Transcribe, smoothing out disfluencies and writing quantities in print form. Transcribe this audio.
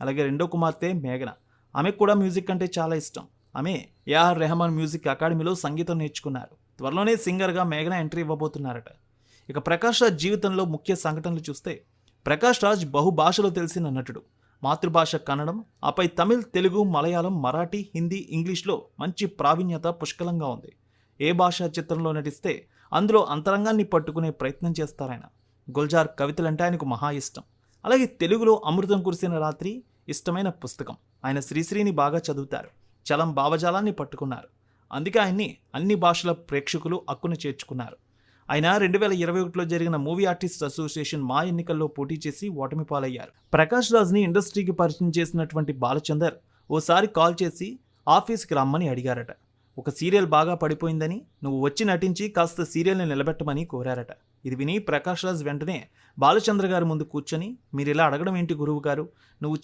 అలాగే రెండో కుమార్తె మేఘన. ఆమెకు కూడా మ్యూజిక్ అంటే చాలా ఇష్టం. ఆమె ఏఆర్ రెహమాన్ మ్యూజిక్ అకాడమీలో సంగీతం నేర్చుకున్నారు. త్వరలోనే సింగర్గా మేఘన ఎంట్రీ ఇవ్వబోతున్నారట. ఇక ప్రకాష్ రాజ్ జీవితంలో ముఖ్య సంఘటనలు చూస్తే, ప్రకాష్ రాజ్ బహుభాషలో తెలిసిన నటుడు. మాతృభాష కన్నడం, ఆపై తమిళ్, తెలుగు, మలయాళం, మరాఠీ, హిందీ, ఇంగ్లీష్లో మంచి ప్రావీణ్యత పుష్కలంగా ఉంది. ఏ భాషా చిత్రంలో నటిస్తే అందులో అంతరంగాన్ని పట్టుకునే ప్రయత్నం చేస్తారాయన. గుల్జార్ కవితలంటే ఆయనకు మహా ఇష్టం. అలాగే తెలుగులో అమృతం కురిసిన రాత్రి ఇష్టమైన పుస్తకం. ఆయన శ్రీశ్రీని బాగా చదువుతారు. చలం భావజాలాన్ని పట్టుకున్నారు. అందుకే ఆయన్ని అన్ని భాషల ప్రేక్షకులు హక్కును చేర్చుకున్నారు. ఆయన 2021లో జరిగిన మూవీ ఆర్టిస్ట్ అసోసియేషన్ మా ఎన్నికల్లో పోటీ చేసి ఓటమి పాలయ్యారు. ప్రకాష్ రాజ్ని ఇండస్ట్రీకి పరిచయం చేసినటువంటి బాలచందర్ ఓసారి కాల్ చేసి ఆఫీస్కి రమ్మని అడిగారట. ఒక సీరియల్ బాగా పడిపోయిందని, నువ్వు వచ్చి నటించి కాస్త సీరియల్ని నిలబెట్టమని కోరారట. ఇది విని ప్రకాష్ రాజ్ వెంటనే బాలచంద్ర గారి ముందు కూర్చొని, మీరు ఇలా అడగడం ఏంటి గురువు గారు, నువ్వు